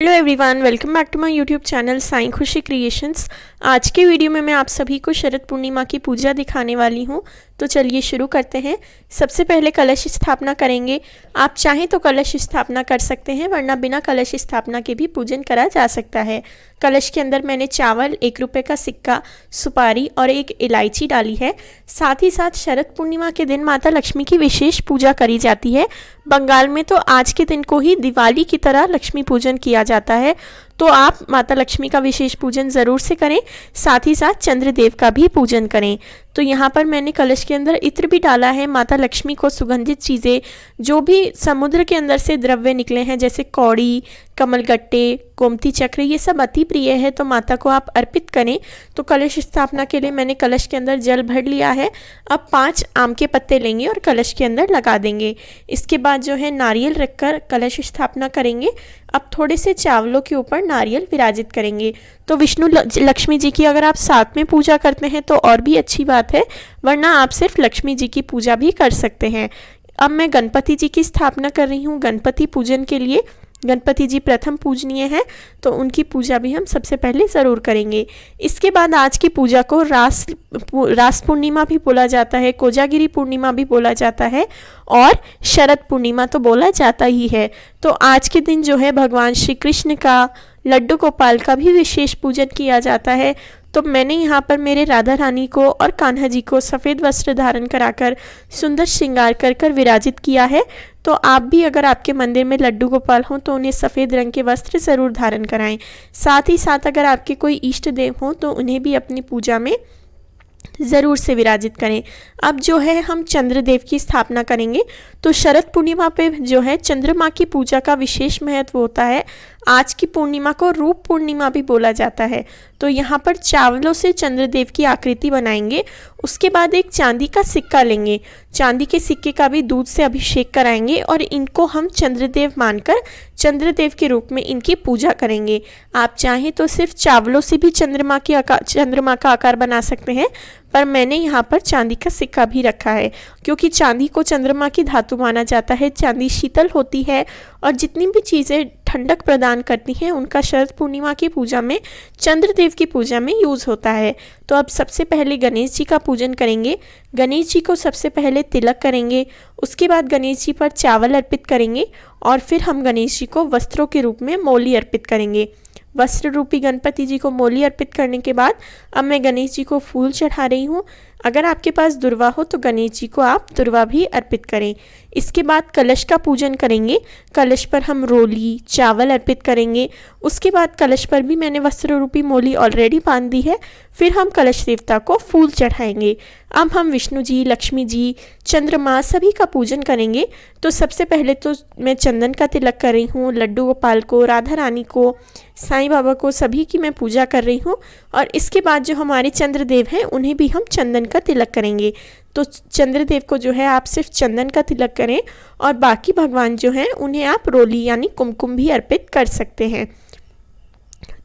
Hello everyone, welcome back to my YouTube channel Sai Khushi creations. आज के video में मैं आप सभी को शरद पूर्णिमा की पूजा दिखाने वाली हूं। तो चलिए शुरू करते हैं। सबसे पहले कलश स्थापना करेंगे। आप चाहें तो कलश स्थापना कर सकते हैं, वरना बिना कलश स्थापना के भी पूजन करा जा सकता है। कलश के अंदर मैंने चावल, 1 रुपये का सिक्का, सुपारी और 1 इलायची डाली है। साथ ही साथ शरद पूर्णिमा के दिन माता लक्ष्मी की विशेष पूजा करी जाती है। बंगाल में तो आज के दिन को ही दिवाली की तरह लक्ष्मी पूजन किया जाता है। तो आप माता लक्ष्मी का विशेष पूजन ज़रूर से करें, साथ ही साथ चंद्रदेव का भी पूजन करें। तो यहाँ पर मैंने कलश के अंदर इत्र भी डाला है। माता लक्ष्मी को सुगंधित चीज़ें, जो भी समुद्र के अंदर से द्रव्य निकले हैं, जैसे कौड़ी, कमलगट्टे, गोमती चक्र, ये सब अति प्रिय है, तो माता को आप अर्पित करें। तो कलश स्थापना के लिए मैंने कलश के अंदर जल भर लिया है। अब 5 आम के पत्ते लेंगे और कलश के अंदर लगा देंगे। इसके बाद जो है नारियल रखकर कलश स्थापना करेंगे। अब थोड़े से चावलों के ऊपर नारियल विराजित करेंगे। तो विष्णु लक्ष्मी जी की अगर आप साथ में पूजा करते हैं तो और भी अच्छी बात है, वरना आप सिर्फ लक्ष्मी जी की पूजा भी कर सकते हैं। अब मैं गणपति जी की स्थापना कर रही हूँ। गणपति पूजन के लिए गणपति जी प्रथम पूजनीय है, तो उनकी पूजा भी हम सबसे पहले ज़रूर करेंगे। इसके बाद आज की पूजा को रास पूर्णिमा भी बोला जाता है, कोजागिरी पूर्णिमा भी बोला जाता है और शरद पूर्णिमा तो बोला जाता ही है। तो आज के दिन जो है भगवान श्री कृष्ण का, लड्डू गोपाल का भी विशेष पूजन किया जाता है। तो मैंने यहाँ पर मेरे राधा रानी को और कान्हा जी को सफ़ेद वस्त्र धारण कराकर सुंदर श्रृंगार कर कर विराजित किया है। तो आप भी अगर आपके मंदिर में लड्डू गोपाल हों तो उन्हें सफ़ेद रंग के वस्त्र ज़रूर धारण कराएं। साथ ही साथ अगर आपके कोई इष्ट देव हों तो उन्हें भी अपनी पूजा में ज़रूर से विराजित करें। अब जो है हम चंद्रदेव की स्थापना करेंगे। तो शरद पूर्णिमा पे जो है चंद्रमा की पूजा का विशेष महत्व होता है। आज की पूर्णिमा को रूप पूर्णिमा भी बोला जाता है। तो यहाँ पर चावलों से चंद्रदेव की आकृति बनाएंगे। उसके बाद एक चांदी का सिक्का लेंगे। चांदी के सिक्के का भी दूध से अभिषेक कराएंगे और इनको हम चंद्रदेव मानकर चंद्रदेव के रूप में इनकी पूजा करेंगे। आप चाहें तो सिर्फ चावलों से भी चंद्रमा का आकार बना सकते हैं, पर मैंने यहाँ पर चांदी का सिक्का भी रखा है, क्योंकि चांदी को चंद्रमा की धातु माना जाता है। चांदी शीतल होती है और जितनी भी चीज़ें ठंडक प्रदान करती हैं उनका शरद पूर्णिमा की पूजा में, चंद्रदेव की पूजा में यूज़ होता है। तो अब सबसे पहले गणेश जी का पूजन करेंगे। गणेश जी को सबसे पहले तिलक करेंगे, उसके बाद गणेश जी पर चावल अर्पित करेंगे और फिर हम गणेश जी को वस्त्रों के रूप में मोली अर्पित करेंगे। वस्त्र रूपी गणपति जी को मोली अर्पित करने के बाद अब मैं गणेश जी को फूल चढ़ा रही हूँ। अगर आपके पास दुर्वा हो तो गणेश जी को आप दुर्वा भी अर्पित करें। इसके बाद कलश का पूजन करेंगे। कलश पर हम रोली, चावल अर्पित करेंगे। उसके बाद कलश पर भी मैंने वस्त्र रूपी मोली ऑलरेडी बांध दी है। फिर हम कलश देवता को फूल चढ़ाएंगे। अब हम विष्णु जी, लक्ष्मी जी, चंद्रमा सभी का पूजन करेंगे। तो सबसे पहले तो मैं चंदन का तिलक कर रही हूँ। लड्डू गोपाल को, राधा रानी को, साईं बाबा को, सभी की मैं पूजा कर रही हूँ। और इसके बाद जो हमारे चंद्रदेव हैं उन्हें भी हम चंदन का तिलक करेंगे। तो चंद्रदेव को जो है आप सिर्फ चंदन का तिलक करें और बाकी भगवान जो हैं उन्हें आप रोली यानी कुमकुम भी अर्पित कर सकते हैं।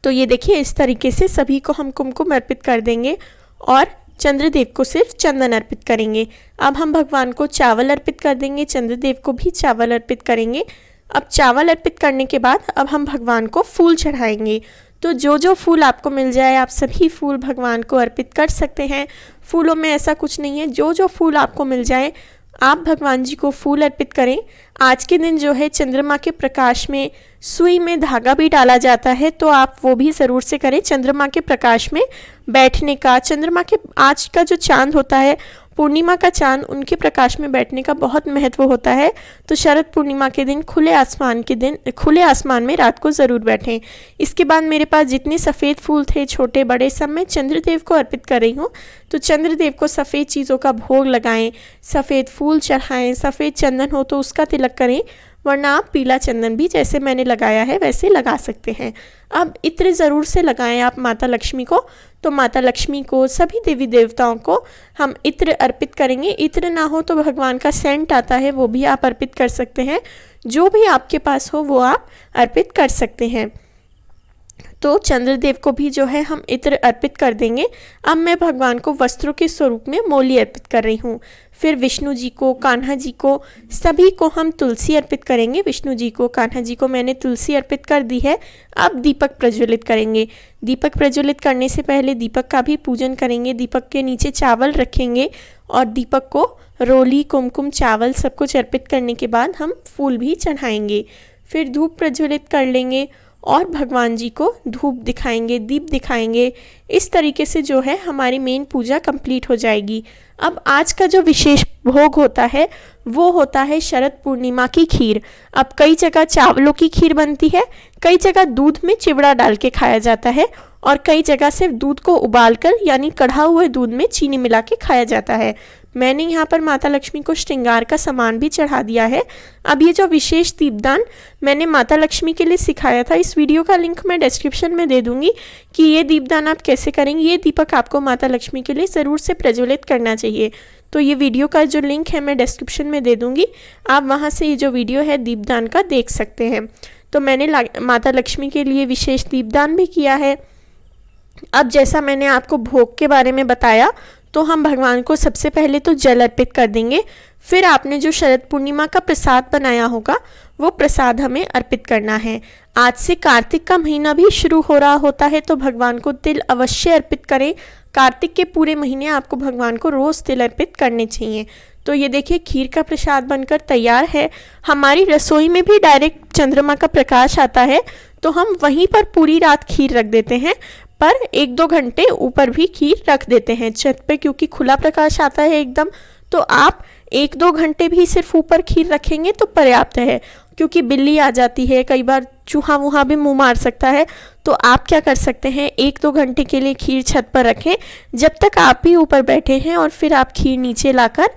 तो ये देखिए, इस तरीके से सभी को हम कुमकुम अर्पित कर देंगे और चंद्रदेव को सिर्फ चंदन अर्पित करेंगे। अब हम भगवान को चावल अर्पित कर देंगे, चंद्रदेव को भी चावल अर्पित करेंगे। अब चावल अर्पित करने के बाद अब हम भगवान को फूल चढ़ाएंगे। तो जो जो फूल आपको मिल जाए आप सभी फूल भगवान को अर्पित कर सकते हैं। फूलों में ऐसा कुछ नहीं है, जो जो फूल आपको मिल जाए आप भगवान जी को फूल अर्पित करें। आज के दिन जो है चंद्रमा के प्रकाश में सुई में धागा भी डाला जाता है, तो आप वो भी ज़रूर से करें। चंद्रमा के प्रकाश में बैठने का, चंद्रमा के आज का जो चांद होता है, पूर्णिमा का चांद, उनके प्रकाश में बैठने का बहुत महत्व होता है। तो शरद पूर्णिमा के दिन खुले आसमान में रात को ज़रूर बैठें। इसके बाद मेरे पास जितने सफ़ेद फूल थे, छोटे बड़े, सब मैं चंद्रदेव को अर्पित कर रही हूँ। तो चंद्रदेव को सफ़ेद चीज़ों का भोग लगाएं, सफ़ेद फूल चढ़ाएं, सफ़ेद चंदन हो तो उसका तिलक करें, वरना आप पीला चंदन भी जैसे मैंने लगाया है वैसे लगा सकते हैं। अब इत्र ज़रूर से लगाएं आप माता लक्ष्मी को। तो माता लक्ष्मी को, सभी देवी देवताओं को हम इत्र अर्पित करेंगे। इत्र ना हो तो भगवान का सेंट आता है, वो भी आप अर्पित कर सकते हैं। जो भी आपके पास हो वो आप अर्पित कर सकते हैं। तो चंद्रदेव को भी जो है हम इत्र अर्पित कर देंगे। अब मैं भगवान को वस्त्रों के स्वरूप में मोली अर्पित कर रही हूँ। फिर विष्णु जी को, कान्हा जी को, सभी को हम तुलसी अर्पित करेंगे। विष्णु जी को, कान्हा जी को मैंने तुलसी अर्पित कर दी है। अब दीपक प्रज्वलित करेंगे। दीपक प्रज्वलित करने से पहले दीपक का भी पूजन करेंगे। दीपक के नीचे चावल रखेंगे और दीपक को रोली, कुमकुम, चावल सब कुछ अर्पित करने के बाद हम फूल भी चढ़ाएंगे। फिर धूप प्रज्वलित कर लेंगे और भगवान जी को धूप दिखाएंगे, दीप दिखाएंगे। इस तरीके से जो है हमारी मेन पूजा कंप्लीट हो जाएगी। अब आज का जो विशेष भोग होता है वो होता है शरद पूर्णिमा की खीर। अब कई जगह चावलों की खीर बनती है, कई जगह दूध में चिवड़ा डाल के खाया जाता है और कई जगह सिर्फ दूध को उबालकर यानी कढ़ा हुए दूध में चीनी मिला के खाया जाता है। मैंने यहाँ पर माता लक्ष्मी को श्रृंगार का सामान भी चढ़ा दिया है। अब ये जो विशेष दीपदान मैंने माता लक्ष्मी के लिए सिखाया था, इस वीडियो का लिंक मैं डिस्क्रिप्शन में दे दूँगी कि ये दीपदान आप कैसे करेंगे। ये दीपक आपको माता लक्ष्मी के लिए ज़रूर से प्रज्वलित करना चाहिए। तो ये वीडियो का जो लिंक है मैं डिस्क्रिप्शन में दे दूँगी, आप वहाँ से ये जो वीडियो है दीपदान का देख सकते हैं। तो मैंने माता लक्ष्मी के लिए विशेष दीपदान भी किया है। अब जैसा मैंने आपको भोग के बारे में बताया, तो हम भगवान को सबसे पहले तो जल अर्पित कर देंगे। फिर आपने जो शरद पूर्णिमा का प्रसाद बनाया होगा वो प्रसाद हमें अर्पित करना है। आज से कार्तिक का महीना भी शुरू हो रहा होता है, तो भगवान को तिल अवश्य अर्पित करें। कार्तिक के पूरे महीने आपको भगवान को रोज़ तिल अर्पित करने चाहिए। तो ये देखिए खीर का प्रसाद बनकर तैयार है। हमारी रसोई में भी डायरेक्ट चंद्रमा का प्रकाश आता है, तो हम वहीं पर पूरी रात खीर रख देते हैं, पर 1-2 घंटे ऊपर भी खीर रख देते हैं छत पे, क्योंकि खुला प्रकाश आता है एकदम। तो आप 1-2 घंटे भी सिर्फ ऊपर खीर रखेंगे तो पर्याप्त है, क्योंकि बिल्ली आ जाती है, कई बार चूहा वूहा भी मुंह मार सकता है। तो आप क्या कर सकते हैं, 1-2 घंटे के लिए खीर छत पर रखें जब तक आप भी ऊपर बैठे हैं, और फिर आप खीर नीचे लाकर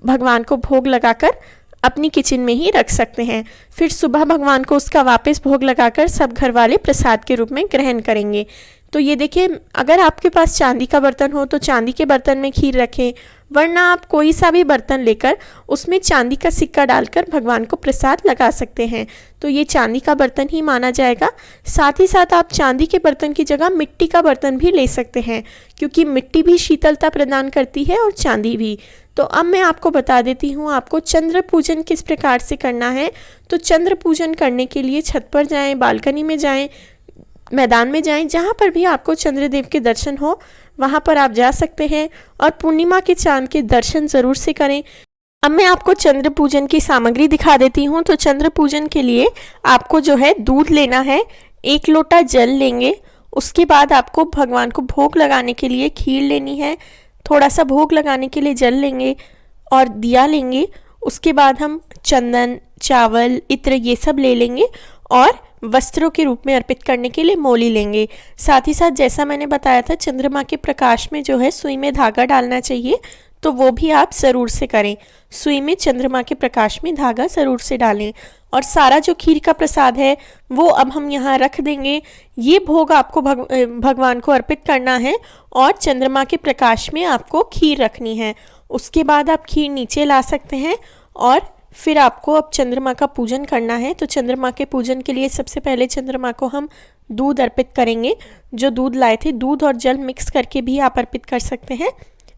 भगवान को भोग लगाकर अपनी किचन में ही रख सकते हैं। फिर सुबह भगवान को उसका वापस भोग लगाकर सब घर वाले प्रसाद के रूप में ग्रहण करेंगे। तो ये देखिए, अगर आपके पास चांदी का बर्तन हो तो चांदी के बर्तन में खीर रखें, वरना आप कोई सा भी बर्तन लेकर उसमें चांदी का सिक्का डालकर भगवान को प्रसाद लगा सकते हैं। तो ये चांदी का बर्तन ही माना जाएगा। साथ ही साथ आप चांदी के बर्तन की जगह मिट्टी का बर्तन भी ले सकते हैं, क्योंकि मिट्टी भी शीतलता प्रदान करती है और चांदी भी। तो अब मैं आपको बता देती हूँ आपको चंद्र पूजन किस प्रकार से करना है। तो चंद्र पूजन करने के लिए छत पर जाएं, बालकनी में जाएं, मैदान में जाएं, जहाँ पर भी आपको चंद्रदेव के दर्शन हो वहाँ पर आप जा सकते हैं और पूर्णिमा के चांद के दर्शन ज़रूर से करें। अब मैं आपको चंद्र पूजन की सामग्री दिखा देती हूँ। तो चंद्र पूजन के लिए आपको जो है दूध लेना है, 1 लोटा जल लेंगे, उसके बाद आपको भगवान को भोग लगाने के लिए खीर लेनी है, थोड़ा सा भोग लगाने के लिए जल लेंगे और दिया लेंगे। उसके बाद हम चंदन, चावल, इत्र ये सब ले लेंगे और वस्त्रों के रूप में अर्पित करने के लिए मोली लेंगे। साथ ही साथ जैसा मैंने बताया था चंद्रमा के प्रकाश में जो है सुई में धागा डालना चाहिए, तो वो भी आप ज़रूर से करें। सुई में चंद्रमा के प्रकाश में धागा ज़रूर से डालें। और सारा जो खीर का प्रसाद है वो अब हम यहाँ रख देंगे। ये भोग आपको भगवान को अर्पित करना है और चंद्रमा के प्रकाश में आपको खीर रखनी है। उसके बाद आप खीर नीचे ला सकते हैं और फिर आपको अब चंद्रमा का पूजन करना है। तो चंद्रमा के पूजन के लिए सबसे पहले चंद्रमा को हम दूध अर्पित करेंगे। जो दूध लाए थे, दूध और जल मिक्स करके भी आप अर्पित कर सकते हैं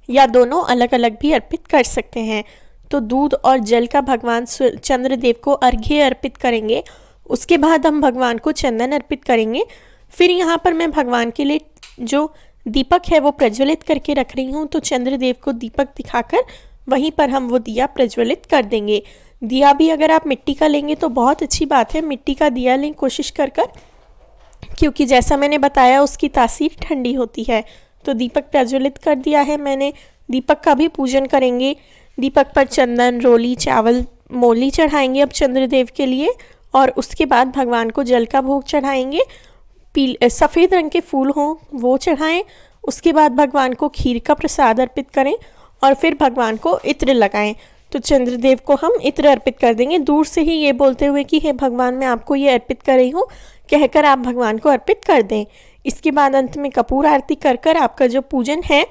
या दोनों अलग अलग भी अर्पित कर सकते हैं। तो दूध और जल का भगवान चंद्रदेव को अर्घ्य अर्पित करेंगे। उसके बाद हम भगवान को चंदन अर्पित करेंगे। फिर यहाँ पर मैं भगवान के लिए जो दीपक है वो प्रज्वलित करके रख रही हूँ। तो चंद्रदेव को दीपक दिखाकर वहीं पर हम वो दिया प्रज्वलित कर देंगे। दिया भी अगर आप मिट्टी का लेंगे तो बहुत अच्छी बात है, मिट्टी का दिया लें कोशिश कर, क्योंकि जैसा मैंने बताया उसकी तासीर ठंडी होती है। तो दीपक प्रज्वलित कर दिया है मैंने। दीपक का भी पूजन करेंगे। दीपक पर चंदन, रोली, चावल, मोली चढ़ाएंगे अब चंद्रदेव के लिए, और उसके बाद भगवान को जल का भोग चढ़ाएंगे। सफ़ेद रंग के फूल हों वो चढ़ाएं। उसके बाद भगवान को खीर का प्रसाद अर्पित करें और फिर भगवान को इत्र लगाएं। तो चंद्रदेव को हम इत्र अर्पित कर देंगे, दूर से ही ये बोलते हुए कि हे भगवान मैं आपको ये अर्पित कर रही हूँ कहकर आप भगवान को अर्पित कर दें। इसके बाद अंत में कपूर आरती कर आपका जो पूजन है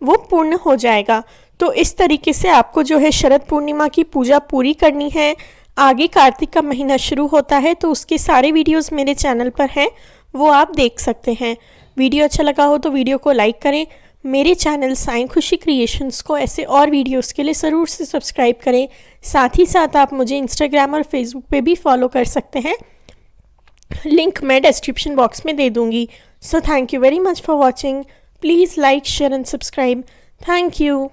वो पूर्ण हो जाएगा। तो इस तरीके से आपको जो है शरद पूर्णिमा की पूजा पूरी करनी है। आगे कार्तिक का महीना शुरू होता है तो उसके सारे वीडियोस मेरे चैनल पर हैं, वो आप देख सकते हैं। वीडियो अच्छा लगा हो तो वीडियो को लाइक करें। मेरे चैनल साईं खुशी क्रिएशंस को ऐसे और वीडियोस के लिए ज़रूर से सब्सक्राइब करें। साथ ही साथ आप मुझे इंस्टाग्राम और फेसबुक पे भी फॉलो कर सकते हैं, लिंक मैं डिस्क्रिप्शन बॉक्स में दे दूँगी। So thank you very much for watching. Please like, share and subscribe. Thank you.